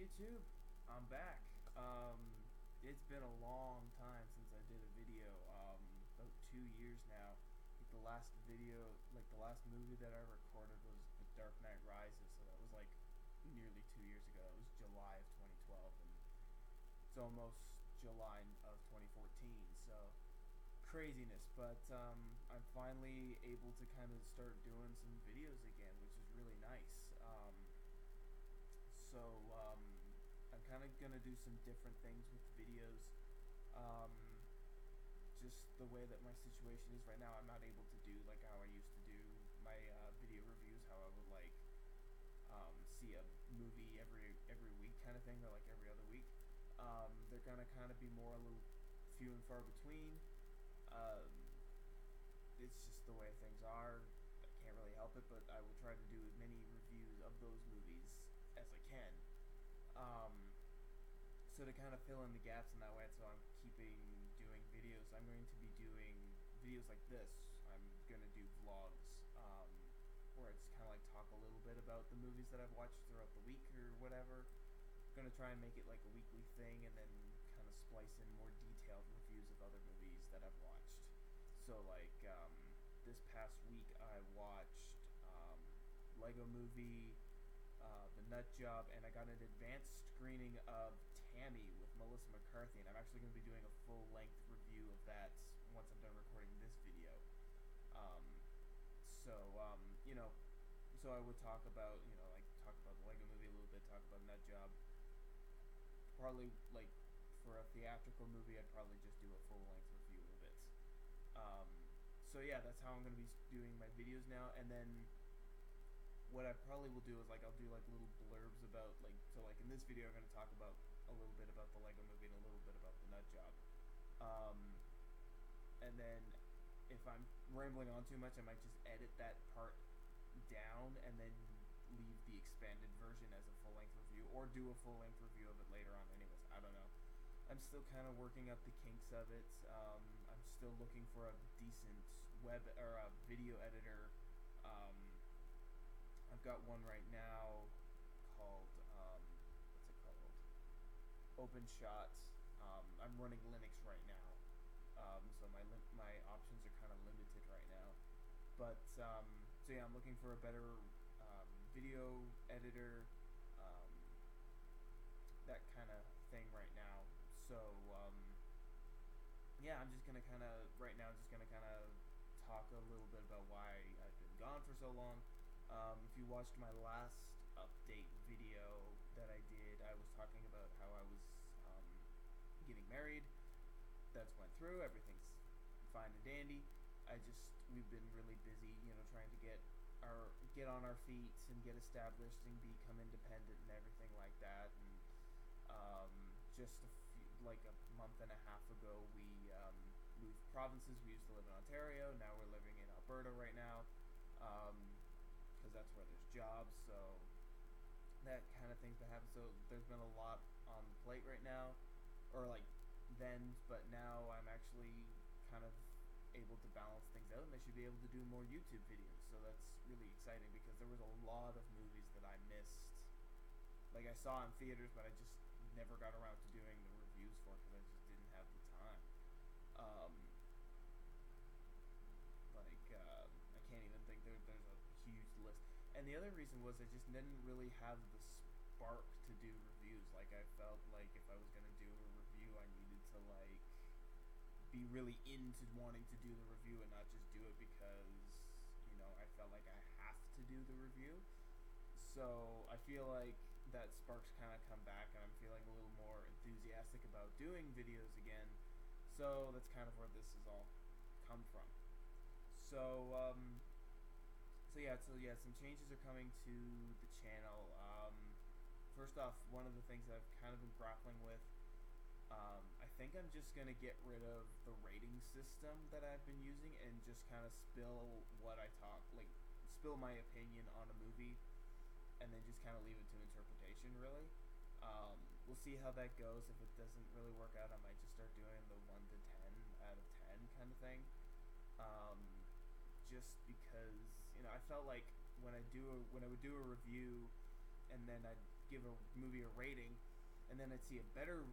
YouTube, I'm back. It's been a long time since I did a video. About 2 years now. The last video, the last movie that I recorded was The Dark Knight Rises, so that was like nearly 2 years ago. It was July of 2012, and it's almost July of 2014. So craziness, but I'm finally able to kind of start doing some videos again, which is really nice. I'm kind of gonna do some different things with videos. Just the way that my situation is right now, I'm not able to do like how I used to do my video reviews. How I would see a movie every week kind of thing, or like every other week. They're gonna kind of be more a little few and far between. It's just the way things are. I can't really help it, but I will try to do as many reviews of those movies as I can. So to kind of fill in the gaps in that way, so I'm keeping doing videos. I'm going to be doing videos like this. I'm going to do vlogs, where it's kind of like talk a little bit about the movies that I've watched throughout the week or whatever. I'm going to try and make it like a weekly thing, and then kind of splice in more detailed reviews of other movies that I've watched. So like this past week I watched Lego Movie, The Nut Job, and I got an advanced screening of Tammy with Melissa McCarthy, and I'm actually going to be doing a full-length review of that once I'm done recording this video. So I would talk about, talk about the Lego Movie a little bit, talk about Nut Job. Probably, like, for a theatrical movie, I'd probably just do a full-length review of it. So yeah, that's how I'm going to be doing my videos now, and then what I probably will do is I'll do little blurbs about in this video I'm going to talk about a little bit about the Lego Movie and a little bit about the Nut Job. And then if I'm rambling on too much, I might just edit that part down and then leave the expanded version as a full-length review, or do a full-length review of it later on. Anyways, I don't know. I'm still kind of working up the kinks of it. I'm still looking for a decent web or a video editor. I've got one right now called what's it called? OpenShot. I'm running Linux right now, so my options are kind of limited right now. But so yeah, I'm looking for a better video editor, that kind of thing right now. So yeah, I'm just gonna kind of talk a little bit about why I've been gone for so long. If you watched my last update video that I did, I was talking about how I was getting married. That's went through. Everything's fine and dandy. We've been really busy, trying to get on our feet and get established and become independent and everything like that. And just a month and a half ago, we moved provinces. We used to live in Ontario. Now we're living in Alberta right now. Because that's where there's jobs, so that kind of thing's been happening. So there's been a lot on the plate right now, but now I'm actually kind of able to balance things out, and I should be able to do more YouTube videos. So that's really exciting, because there was a lot of movies that I missed, I saw in theaters, but I just never got around to doing the reviews for, because I just didn't have the time. I can't even think. There's a huge list. And the other reason was I just didn't really have the spark to do reviews. I felt like if I was going to do a review, I needed to, be really into wanting to do the review and not just do it because, I felt like I have to do the review. So I feel like that spark's kind of come back, and I'm feeling a little more enthusiastic about doing videos again. So that's kind of where this has all come from. So yeah, some changes are coming to the channel. First off, one of the things that I've kind of been grappling with, I think I'm just gonna get rid of the rating system that I've been using and just kind of spill my opinion on a movie, and then just kind of leave it to interpretation, really. We'll see how that goes. If it doesn't really work out, I might just start doing the 1 to 10 out of 10 kind of thing. Just because, I felt like when I would do a review, and then I'd give a movie a rating, and then I'd see a better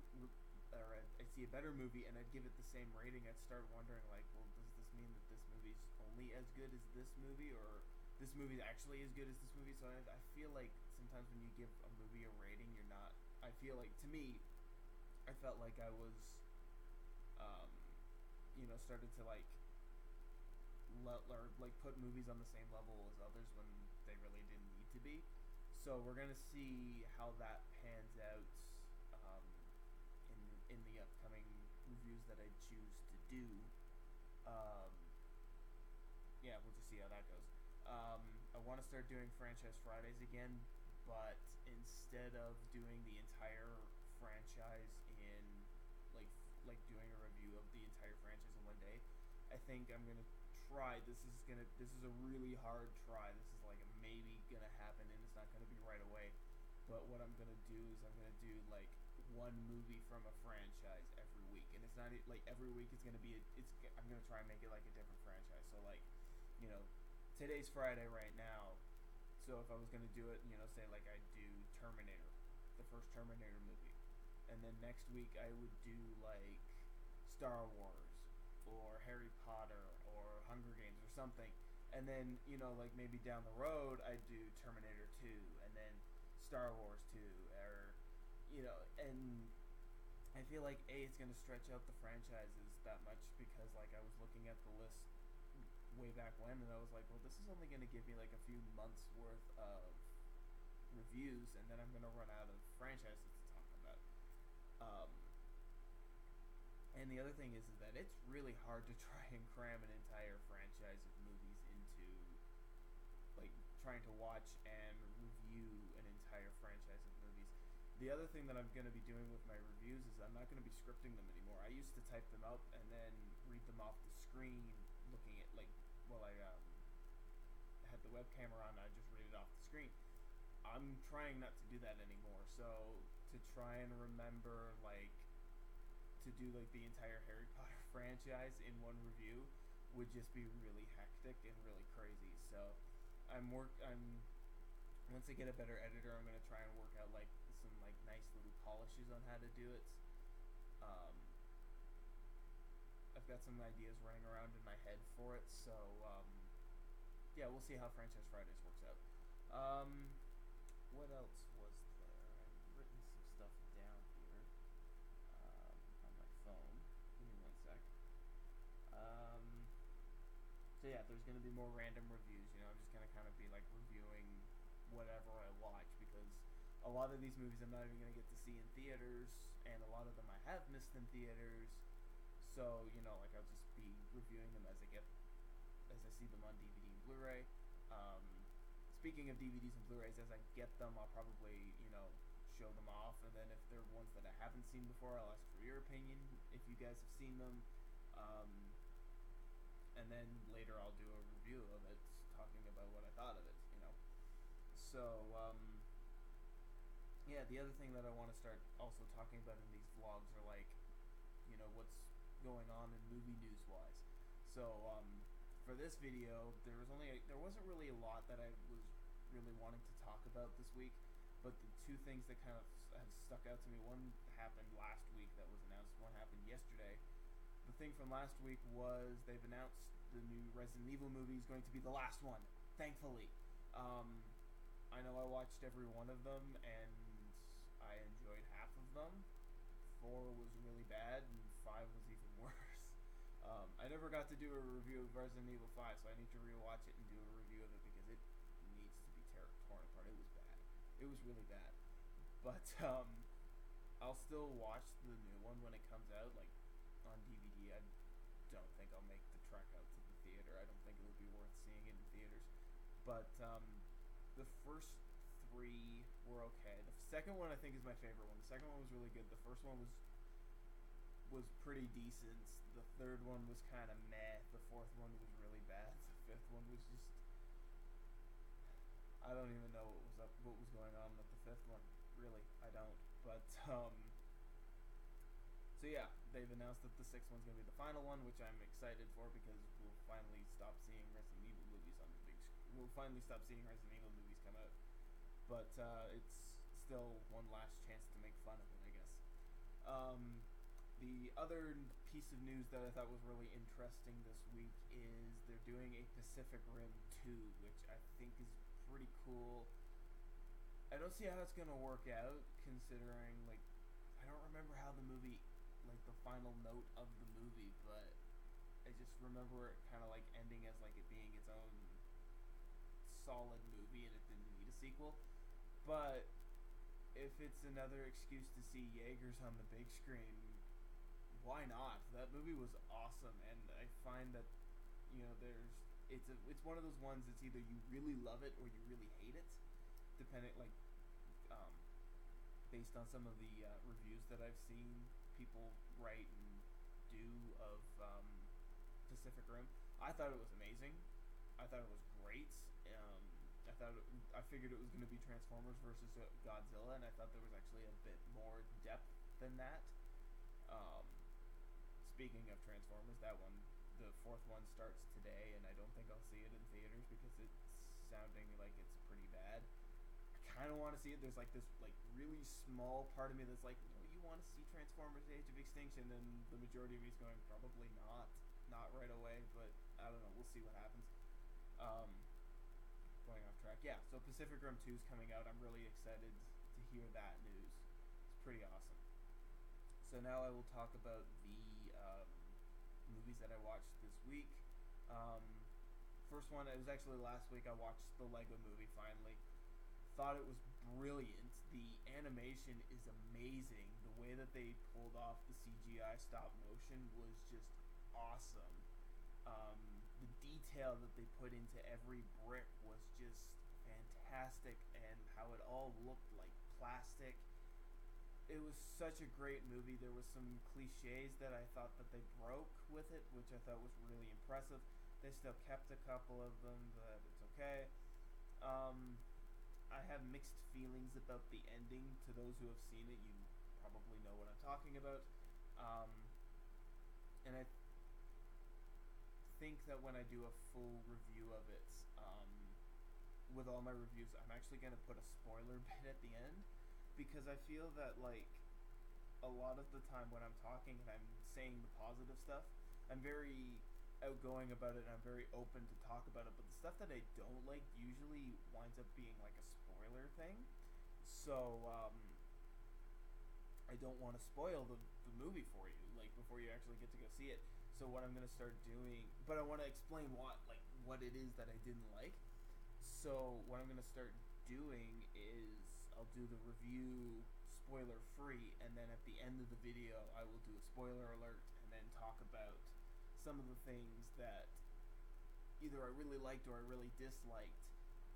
I'd see a better movie and I'd give it the same rating, I'd start wondering like, well, does this mean that this movie's only as good as this movie, or this movie's actually as good as this movie? So I feel like sometimes when you give a movie a rating, you're not. I feel like, to me, I felt like I was, started to like or like put movies on the same level as others when they really didn't need to be. So we're gonna see how that pans out in the upcoming reviews that I choose to do. Um, yeah, we'll just see how that goes. I want to start doing Franchise Fridays again, but instead of doing the entire franchise in like doing a review of the entire franchise in one day, I think I'm gonna try. This is a really hard try. This is like maybe gonna happen, and it's not gonna be right away. But what I'm gonna do is I'm gonna do like one movie from a franchise every week, and it's not like every week it's gonna be. I'm gonna try and make it like a different franchise. So like, today's Friday right now. So if I was gonna do it, say like I do Terminator, the first Terminator movie, and then next week I would do like Star Wars or Harry Potter or Hunger Games or something, and then like maybe down the road I'd do Terminator 2 and then Star Wars 2, or and I feel like it's gonna stretch out the franchises that much, because like I was looking at the list way back when, and I was like, well, this is only gonna give me like a few months worth of reviews, and then I'm gonna run out of franchises to talk about. And the other thing is that it's really hard to try and cram an entire franchise of movies into, like, trying to watch and review an entire franchise of movies. The other thing that I'm going to be doing with my reviews is I'm not going to be scripting them anymore. I used to type them up and then read them off the screen, looking at, like, while I had the webcam on, I just read it off the screen. I'm trying not to do that anymore, so to try and remember, like, to do like the entire Harry Potter franchise in one review would just be really hectic and really crazy. So once I get a better editor, I'm gonna try and work out like some like nice little polishes on how to do it. I've got some ideas running around in my head for it, so yeah, we'll see how Franchise Fridays works out. What else was there? I've written some stuff down here on my phone. Give me one sec. So yeah, there's gonna be more random reviews. I'm just gonna kind of be like reviewing whatever I watch, because a lot of these movies I'm not even gonna get to see in theaters, and a lot of them I have missed in theaters. So like I'll just be reviewing them as I see them on DVD and Blu-ray. Speaking of DVDs and Blu-rays, as I get them, I'll probably show them off, and then if they're ones that I haven't seen before, I'll ask for your opinion if you guys have seen them. And then later I'll do a review of it, talking about what I thought of it. So yeah, the other thing that I want to start also talking about in these vlogs are like what's going on in movie news wise. So for this video, there wasn't really a lot that I was really wanting to talk about this week, but the two things that kind of have stuck out to me, one happened last week that was announced, one happened yesterday. The thing from last week was they've announced the new Resident Evil movie is going to be the last one, thankfully. I know I watched every one of them, and I enjoyed half of them. 4 was really bad, and 5 was even worse. I never got to do a review of Resident Evil 5, so I need to rewatch it and do a review of it, because it needs to be torn apart. It was bad. It was really bad. But I'll still watch the new one when it comes out, like on DVD. I don't think I'll make the trek out to the theater. I don't think it would be worth seeing it in theaters. But the first 3 were okay. The second one I think is my favorite one. The second one was really good. The first one was pretty decent. The third one was kind of meh. The fourth one was really bad. The fifth one was just, I don't even know what was going on with the fifth one. Really, I don't. But so yeah, they've announced that the sixth one's gonna be the final one, which I'm excited for, because we'll finally stop seeing Resident Evil movies on the big screen. We'll finally stop seeing Resident Evil movies come out. But it's still one last chance to make fun of it, I guess. The other piece of news that I thought was really interesting this week is they're doing a Pacific Rim 2, which I think is pretty cool. I don't see how it's gonna work out, considering, like, I don't remember how the movie, like, the final note of the movie, but I just remember it kind of, like, ending as, like, it being its own solid movie and it didn't need a sequel. But if it's another excuse to see Jaegers on the big screen, why not? That movie was awesome, and I find that, you know, it's one of those ones that's either you really love it or you really hate it, depending, like, based on some of the reviews that I've seen people write and do of Pacific Rim. I thought it was amazing. I thought it was great. I figured it was going to be Transformers versus Godzilla, and I thought there was actually a bit more depth than that. Speaking of Transformers, the fourth one starts today, and I don't think I'll see it in theaters because it's sounding like it's pretty bad. I kind of want to see it. There's like this like really small part of me that's like, you want to see Transformers: Age of Extinction, and the majority of me is going probably not right away. But I don't know. We'll see what happens. Going off track. Yeah. So Pacific Rim 2 is coming out. I'm really excited to hear that news. It's pretty awesome. So now I will talk about the movies that I watched this week. First one, it was actually last week. I watched the Lego Movie finally. Thought it was brilliant. The animation is amazing. The way that they pulled off the CGI stop motion was just awesome. The detail that they put into every brick was just fantastic, and how it all looked like plastic. It was such a great movie. There was some cliches that I thought that they broke with it, which I thought was really impressive. They still kept a couple of them, but it's okay. I have mixed feelings about the ending. To those who have seen it, you probably know what I'm talking about. And I think that when I do a full review of it, with all my reviews, I'm actually going to put a spoiler bit at the end. Because I feel that, like, a lot of the time when I'm talking and I'm saying the positive stuff, I'm very outgoing about it and I'm very open to talk about it. But the stuff that I don't like usually winds up being, like, a spoiler thing. So, I don't want to spoil the movie for you, like, before you actually get to go see it. So what I'm going to start doing, but I want to explain what it is that I didn't like. So what I'm going to start doing is I'll do the review spoiler free, and then at the end of the video I will do a spoiler alert and then talk about some of the things that either I really liked or I really disliked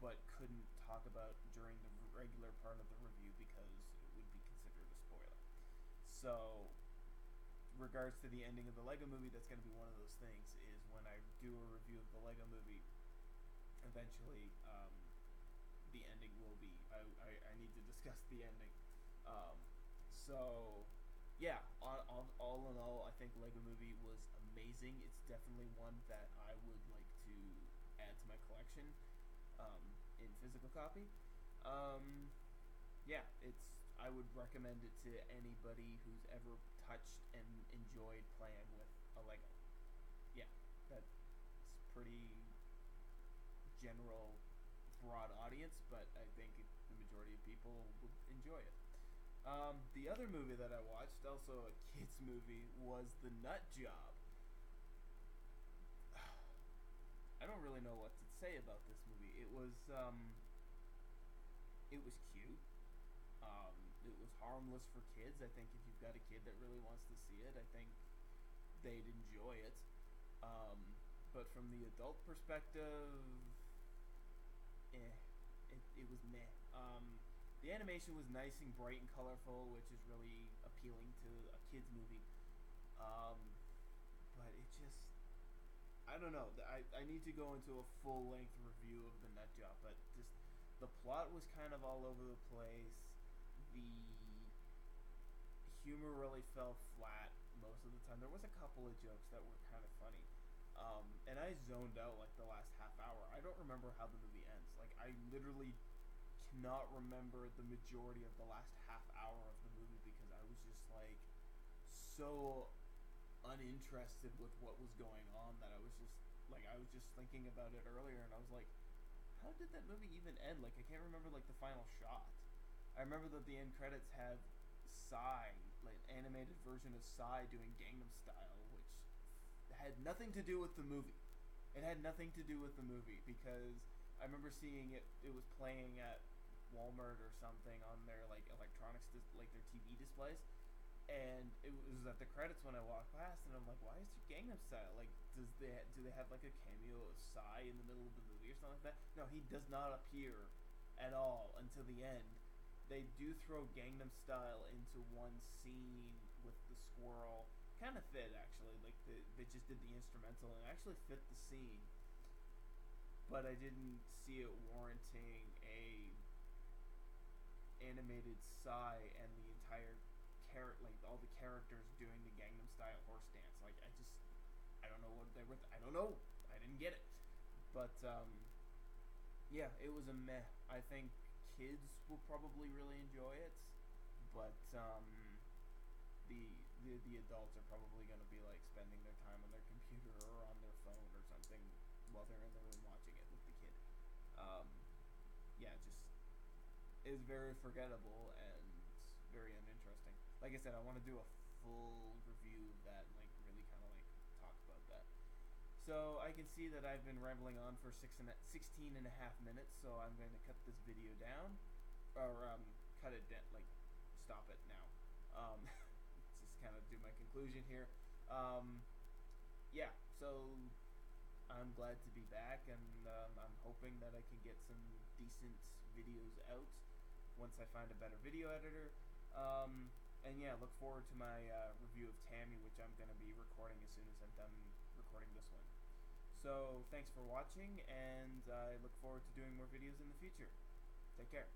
but couldn't talk about during the regular part of the review because it would be considered a spoiler. So regards to the ending of the Lego Movie, that's going to be one of those things, is when I do a review of the Lego Movie, eventually the ending will be, I need to discuss the ending. So yeah, all in all, I think Lego Movie was amazing. It's definitely one that I would like to add to my collection in physical copy. Yeah, I would recommend it to anybody who's ever touched and enjoyed playing with a Lego. Yeah, that's pretty general, broad audience, but I think the majority of people would enjoy it. The other movie that I watched, also a kids movie, was The Nut Job. I don't really know what to say about this movie. It was cute. It was harmless for kids. I think if you've got a kid that really wants to see it, I think they'd enjoy it. But from the adult perspective, it was meh. The animation was nice and bright and colorful, which is really appealing to a kids movie. But it just, I don't know. I need to go into a full length review of The Nut Job, but just the plot was kind of all over the place. The humor really fell flat most of the time. There was a couple of jokes that were kind of funny. And I zoned out like the last half hour. I don't remember how the movie ends. Like, I literally cannot remember the majority of the last half hour of the movie because I was just like so uninterested with what was going on that I was just thinking about it earlier and I was like, how did that movie even end? Like I can't remember like the final shot. I remember that the end credits have Psy, like an animated version of Psy doing Gangnam Style, which had nothing to do with the movie. It had nothing to do with the movie because I remember seeing it. It was playing at Walmart or something on their like electronics, like their TV displays, and it was at the credits when I walked past, and I'm like, why is it Gangnam Style? Like, do they have like a cameo of Psy in the middle of the movie or something like that? No, he does not appear at all until the end. They do throw Gangnam Style into one scene with the squirrel. Kind of fit actually. Like they just did the instrumental and it actually fit the scene. But I didn't see it warranting a animated Psy and the entire like all the characters doing the Gangnam Style horse dance. Like I don't know what they were. I don't know. I didn't get it. But yeah, it was a meh. I think kids will probably really enjoy it, but the adults are probably going to be like spending their time on their computer or on their phone or something while they're in the room watching it with the kid. Yeah, just is very forgettable and very uninteresting. Like I said, I want to do a full review of that and like really kind of like talk about that. So I can see that I've been rambling on for 16 and a half minutes, so I'm going to cut this video down, or cut it down, like stop it now. Just kind of do my conclusion here. Yeah, so I'm glad to be back, and I'm hoping that I can get some decent videos out once I find a better video editor. And yeah, look forward to my review of Tammy, which I'm going to be recording as soon as I'm done recording this one. So thanks for watching, and I look forward to doing more videos in the future. Take care.